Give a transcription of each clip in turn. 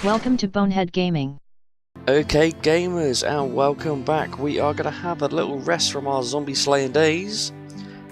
Welcome to Bonehead Gaming. Okay gamers, and welcome back. We are going to have a little rest from our zombie slaying days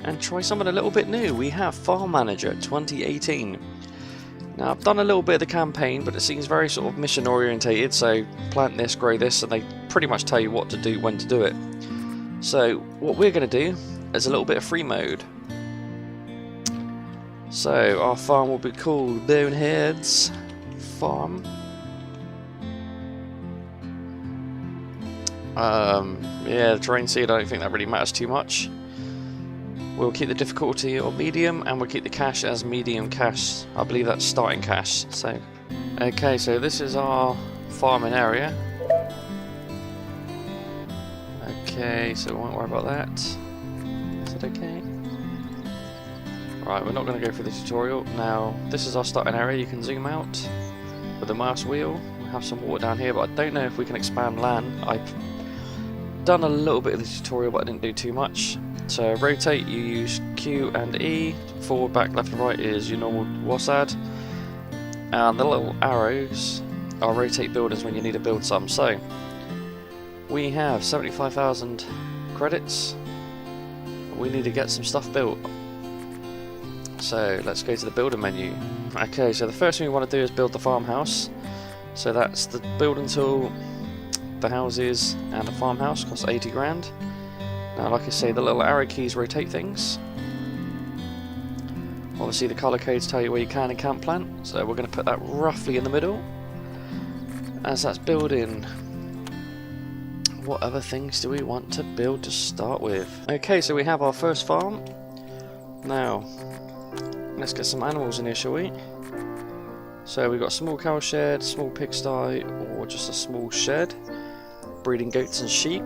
and try something a little bit new. We have Farm Manager 2018. Now I've done a little bit of the campaign, but it seems very sort of mission orientated, so plant this, grow this, and they pretty much tell you what to do, when to do it. So what we're going to do is a little bit of free mode. So our farm will be called Bonehead's Farm. Yeah, the terrain seed, I don't think that really matters too much. We'll keep the difficulty on medium, and we'll keep the cash as medium cash. I believe that's starting cash. So, okay, so this is our farming area. Okay, so we won't worry about that. Is it okay? Right, we're not going to go through the tutorial. Now, this is our starting area. You can zoom out with the mouse wheel. We have some water down here, but I don't know if we can expand land. I've done a little bit of the tutorial, but I didn't do too much. So rotate, you use Q and E. Forward, back, left and right is your normal WASD. And the little arrows are rotate buildings when you need to build some. So we have 75,000 credits. We need to get some stuff built. So let's go to the builder menu. Okay, so the first thing we want to do is build the farmhouse. So that's the building tool, the houses, and a farmhouse. Costs 80 grand. Now, like I say, the little arrow keys rotate things. Obviously the colour codes tell you where you can and can't plant, so we're going to put that roughly in the middle. As that's building, what other things do we want to build to start with? Okay, so we have our first farm. Now, let's get some animals in here, shall we? So we've got a small cow shed, small pigsty, or just a small shed. Breeding goats and sheep.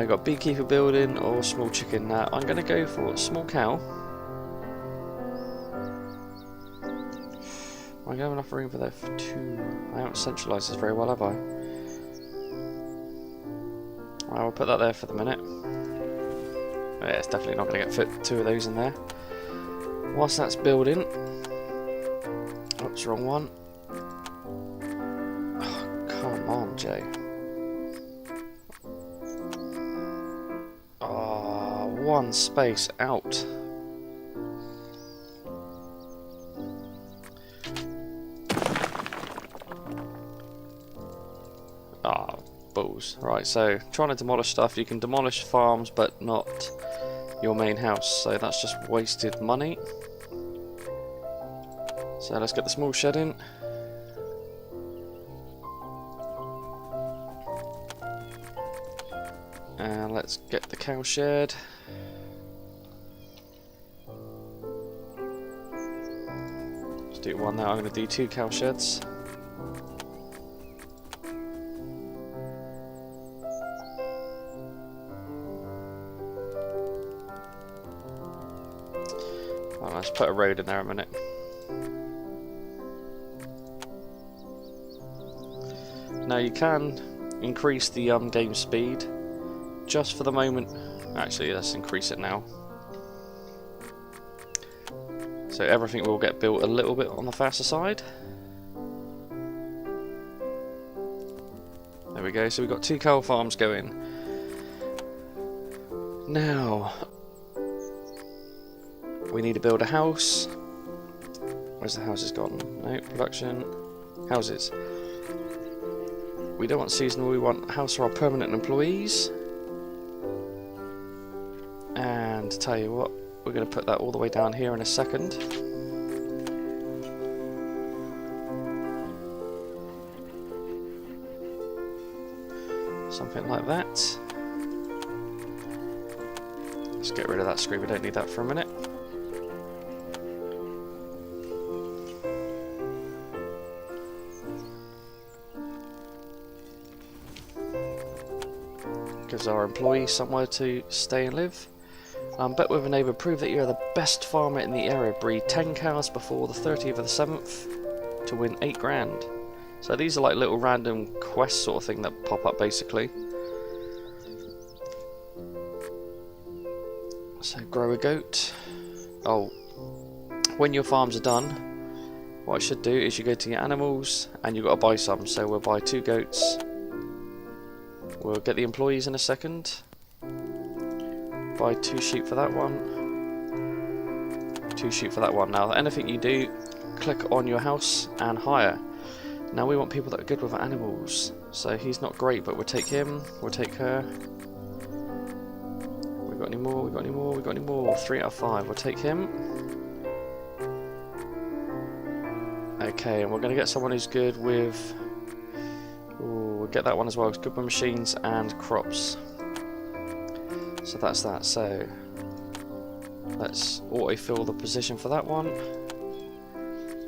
Got beekeeper building or small chicken. Now I'm going to go for small cow. I don't have enough room for that for two. I haven't centralised this very well, have I? Right, we'll put that there for the minute. Yeah, it's definitely not going to get fit two of those in there. Whilst that's building, oops, wrong one. Oh, come on, Jay. One space out. Ah, balls. Right, so trying to demolish stuff. You can demolish farms, but not your main house. So that's just wasted money. So let's get the small shed in. And let's get the cow shed. Let's do one now. I'm going to do two cow sheds. Well, let's put a road in there a minute. Now you can increase the game speed. Just for the moment. Actually, let's increase it now. So everything will get built a little bit on the faster side. There we go. So we've got two cow farms going. Now we need to build a house. Where's the houses gone? No, production. Houses. We don't want seasonal, we want a house for our permanent employees. And to tell you what, we're going to put that all the way down here in a second. Something like that. Let's get rid of that screen, we don't need that for a minute. Gives our employees somewhere to stay and live. Bet with a neighbour, prove that you're the best farmer in the area. Breed 10 cows before the 30th of the 7th to win 8 grand. So these are like little random quests sort of thing that pop up basically. So grow a goat. Oh, when your farms are done, what I should do is you go to your animals and you've got to buy some. So we'll buy 2 goats. We'll get the employees in a second. Buy 2 sheep for that one. 2 sheep for that one. Now anything you do, click on your house and hire. Now we want people that are good with animals. So he's not great, but we'll take him, we'll take her. We got any more? We got any more? We got any more? 3 out of 5. We'll take him. Okay, and we're going to get someone who's good with... Ooh, we'll get that one as well. It's good with machines and crops. So that's that. So let's autofill the position for that one.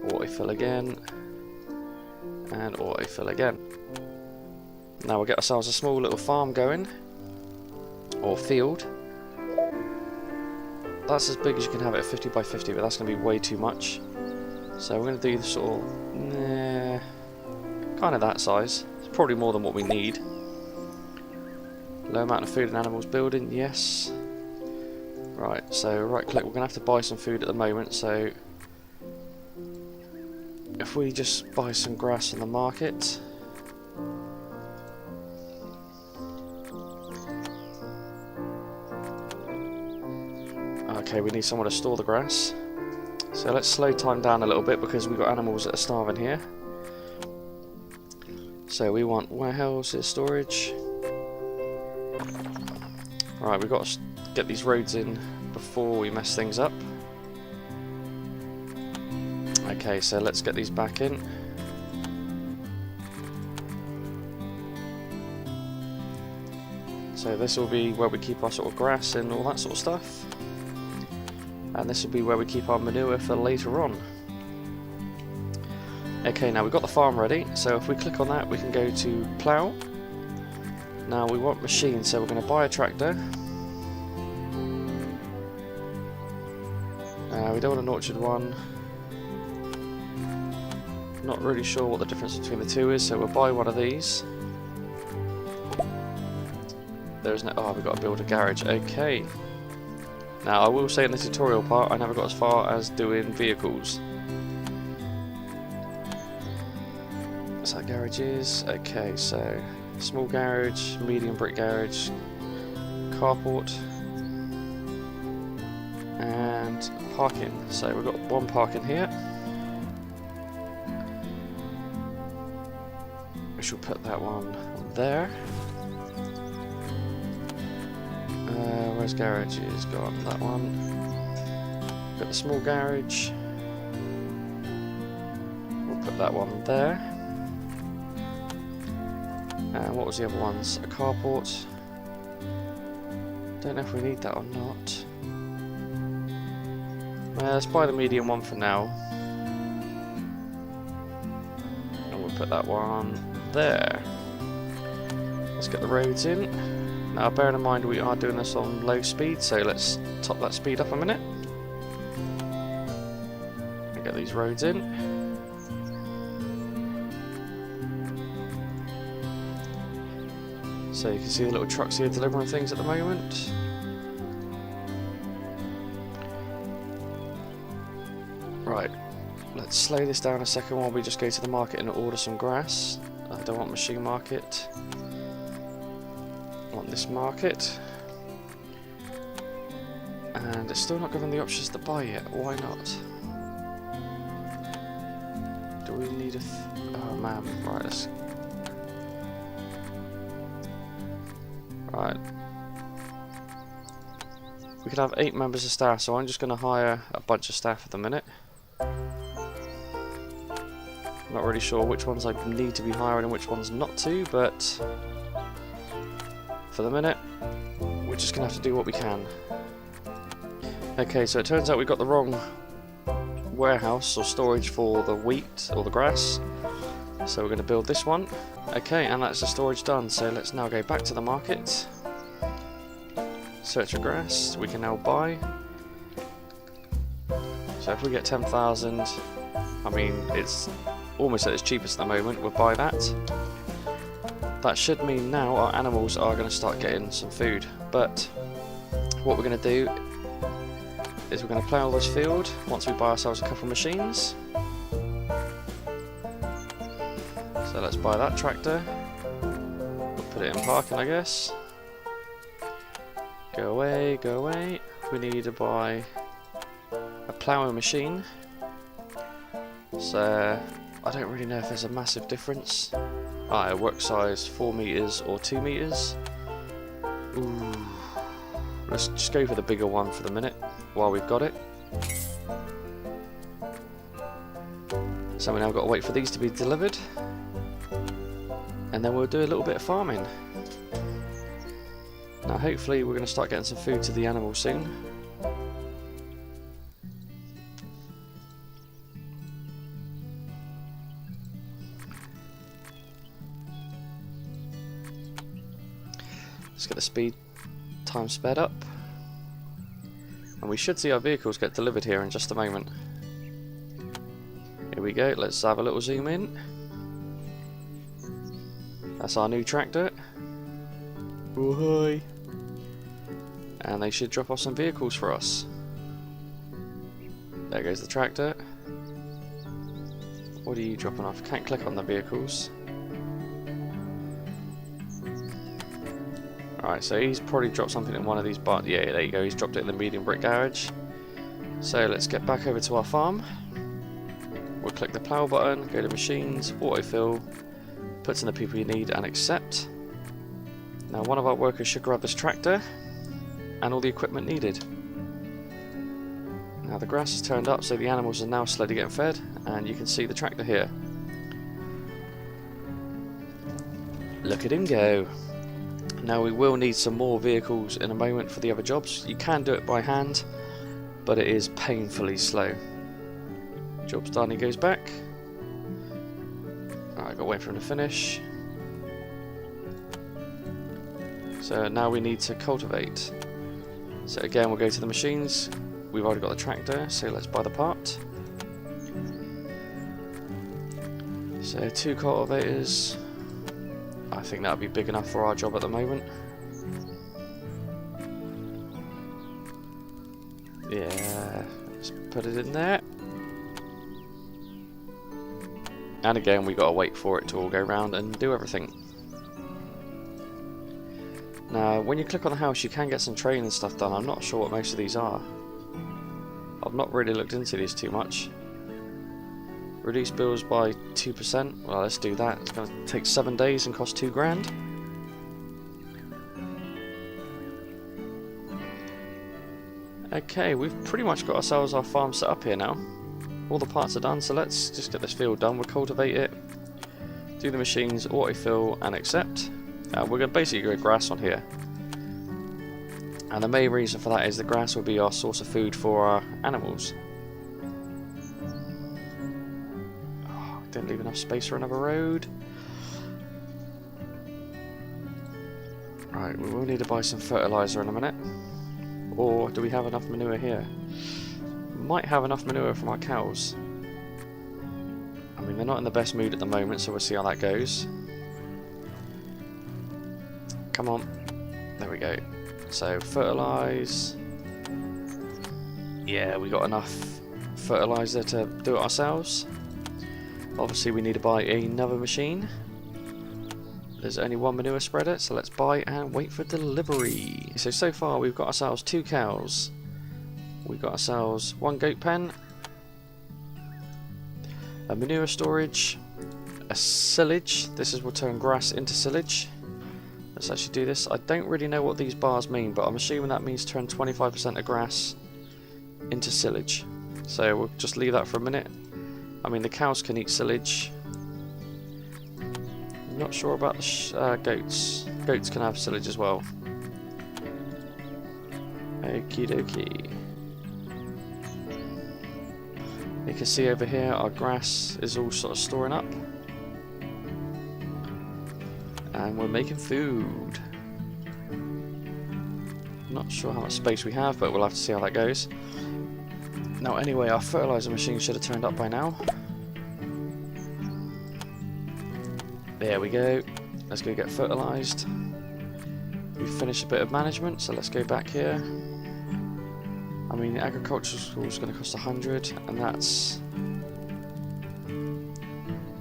Autofill again. And autofill again. Now we'll get ourselves a small little farm going. Or field. That's as big as you can have it, 50 by 50, but that's going to be way too much. So we're going to do the sort of, kind of that size. It's probably more than what we need. Low amount of food and animals building, yes. Right, so right click, we're going to have to buy some food at the moment, so if we just buy some grass in the market. Okay, we need somewhere to store the grass. So let's slow time down a little bit because we've got animals that are starving here. So we want warehouses, storage. Right, we've got to get these roads in before we mess things up. Okay, so let's get these back in. So this will be where we keep our sort of grass and all that sort of stuff. And this will be where we keep our manure for later on. Okay, now we've got the farm ready, so if we click on that we can go to plough. Now we want machines, so we're going to buy a tractor. We don't want an orchard one. Not really sure what the difference between the two is, so we'll buy one of these. There's no... oh, we've got to build a garage. Okay. Now I will say in the tutorial part I never got as far as doing vehicles. So that garage is... okay, so small garage, medium brick garage, carport, and parking. So we've got one parking here. We shall put that one there. Where's garage? Is gone. That one. Got the small garage. We'll put that one there. And what was the other ones? A carport. Don't know if we need that or not. Let's buy the medium one for now. And we'll put that one there. Let's get the roads in. Now bearing in mind we are doing this on low speed, so let's top that speed up a minute. And get these roads in. So you can see the little trucks here delivering things at the moment. Right, let's slow this down a second while we just go to the market and order some grass. I don't want machine market. I want this market. And it's still not giving the options to buy yet. Why not? Do we need a... oh man, right, let's... right. We could have 8 members of staff, so I'm just going to hire a bunch of staff at the minute. Not really sure which ones I need to be hiring and which ones not to, but for the minute we're just going to have to do what we can. Okay, so it turns out we got the wrong warehouse or storage for the wheat or the grass, so we're going to build this one. Okay, and that's the storage done, so let's now go back to the market. Search for grass, we can now buy. So if we get 10,000, I mean it's almost at its cheapest at the moment, we'll buy that. That should mean now our animals are going to start getting some food, but what we're going to do is we're going to plough this field once we buy ourselves a couple of machines. So let's buy that tractor. We'll put it in parking, I guess. Go away, go away. We need to buy a ploughing machine. So I don't really know if there's a massive difference. Work size 4 meters or 2 meters. Ooh. Let's just go for the bigger one for the minute while we've got it. So we now got to wait for these to be delivered, and then we'll do a little bit of farming. Now hopefully we're going to start getting some food to the animals soon. Let's get the speed time sped up, and we should see our vehicles get delivered here in just a moment. Here we go, let's have a little zoom in. That's our new tractor. Woohoo! And they should drop off some vehicles for us. There goes the tractor. What are you dropping off? Can't click on the vehicles. Alright, so he's probably dropped something in one of these bars. Yeah, there you go, he's dropped it in the medium brick garage. So let's get back over to our farm. We'll click the plough button, go to machines, autofill, puts in the people you need, and accept. Now one of our workers should grab this tractor and all the equipment needed. Now the grass is turned up, so the animals are now slowly getting fed, and you can see the tractor here. Look at him go. Now we will need some more vehicles in a moment for the other jobs. You can do it by hand, but it is painfully slow. Job's done, he goes back. Alright, got to wait for him to finish. So now we need to cultivate. So again, we'll go to the machines. We've already got the tractor, so let's buy the part. So 2 cultivators. I think that'll be big enough for our job at the moment. Yeah, let's put it in there. And again, we got to wait for it to all go round and do everything. Now, when you click on the house, you can get some training stuff done. I'm not sure what most of these are. I've not really looked into these too much. Reduce bills by 2%. Well, let's do that. It's going to take 7 days and cost 2 grand. Okay, we've pretty much got ourselves our farm set up here now. All the parts are done, so let's just get this field done. We'll cultivate it, do the machines, autofill, and accept. We're going to basically grow grass on here. And the main reason for that is the grass will be our source of food for our animals. Oh, didn't leave enough space for another road. Right, we will need to buy some fertilizer in a minute. Or do we have enough manure here? Might have enough manure from our cows. I mean, they're not in the best mood at the moment, so we'll see how that goes. Come on. There we go. So, fertilise. Yeah, we got enough fertilizer to do it ourselves. Obviously, we need to buy another machine. There's only one manure spreader, so let's buy and wait for delivery. So far, we've got ourselves 2 cows. We've got ourselves 1 goat pen, a manure storage, a silage. This will turn grass into silage. Let's actually do this. I don't really know what these bars mean, but I'm assuming that means turn 25% of grass into silage. So we'll just leave that for a minute. I mean, the cows can eat silage. Not sure about the goats. Goats can have silage as well. Okie dokie. You can see over here our grass is all sort of storing up. And we're making food. Not sure how much space we have, but we'll have to see how that goes. Now anyway, our fertilizer machine should have turned up by now. There we go. Let's go get fertilized. We've finished a bit of management, so let's go back here. I mean, the agricultural school is going to cost 100, and that's...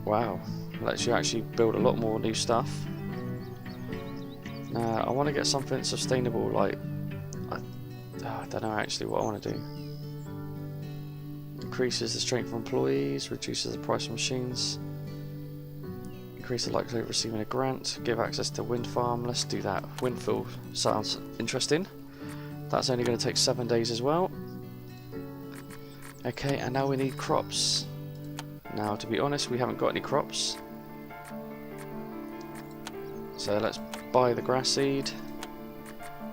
Wow. Lets you actually build a lot more new stuff. Now I want to get something sustainable, like I don't know actually what I want to do. Increases the strength of employees, reduces the price of machines, increase the likelihood of receiving a grant, give access to wind farm. Let's do that. Windfill sounds interesting. That's only going to take 7 days as well. Okay, and now we need crops. Now, to be honest, we haven't got any crops. So let's buy the grass seed.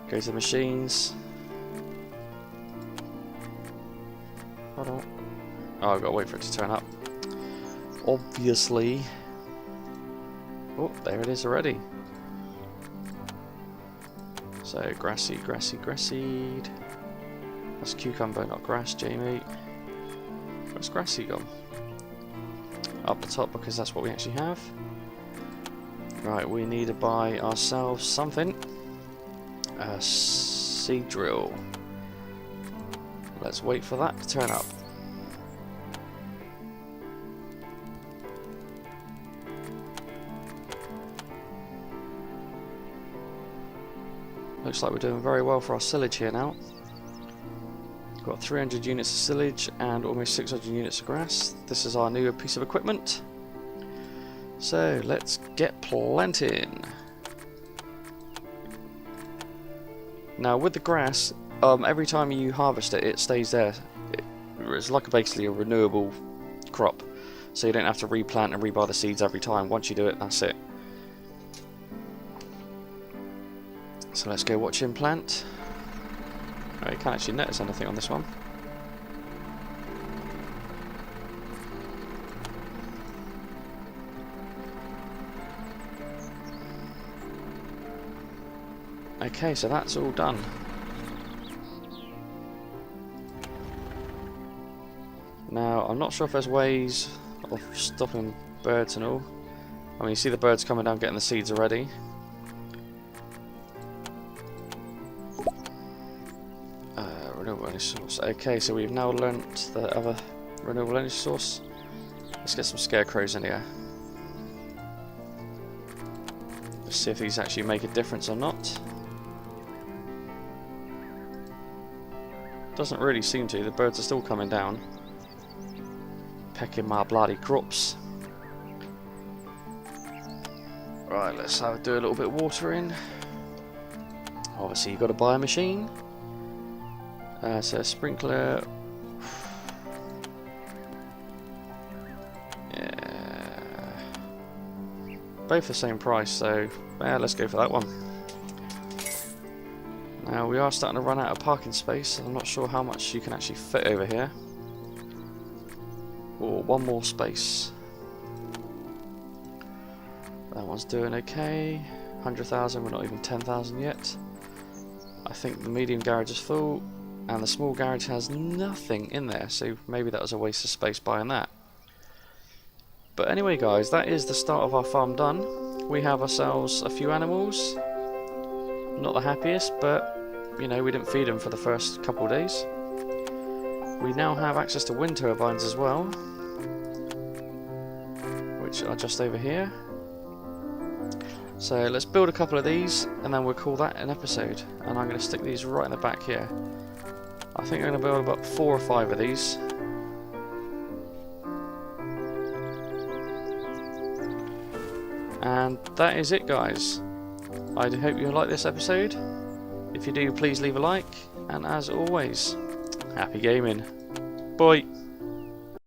Go to the machines. Hold on. Oh, I've got to wait for it to turn up. Obviously. Oh, there it is already. So, grass seed, grass seed, grass seed. That's cucumber, not grass, Jamie. Where's grass seed gone? Up the top, because that's what we actually have. Right, we need to buy ourselves something. A seed drill. Let's wait for that to turn up. Looks like we're doing very well for our silage here now. Got 300 units of silage and almost 600 units of grass. This is our new piece of equipment. So let's get planting. Now with the grass, every time you harvest it, it stays there. It's like basically a renewable crop. So you don't have to replant and rebuy the seeds every time. Once you do it, that's it. So let's go watch him plant. Oh, you can't actually notice anything on this one. Okay, so that's all done. Now, I'm not sure if there's ways of stopping birds and all. I mean, you see the birds coming down getting the seeds already. Renewable energy source. Okay, so we've now learnt the other renewable energy source. Let's get some scarecrows in here. Let's see if these actually make a difference or not. Doesn't really seem to. The birds are still coming down, pecking my bloody crops. Right, let's do a little bit of watering. Obviously, you've got to buy a machine. So a sprinkler. Yeah. Both the same price, so yeah, let's go for that one. Now we are starting to run out of parking space. I'm not sure how much you can actually fit over here. Or one more space. That one's doing okay. 100,000, we're not even 10,000 yet. I think the medium garage is full. And the small garage has nothing in there, so maybe that was a waste of space buying that. But anyway guys, that is the start of our farm done. We have ourselves a few animals. Not the happiest, but you know, we didn't feed them for the first couple of days. We now have access to wind turbines as well, which are just over here. So let's build a couple of these and then we'll call that an episode. And I'm going to stick these right in the back here. I think I'm going to build about 4 or 5 of these. And that is it guys. I do hope you like this episode. If you do, please leave a like. And as always, happy gaming. Bye.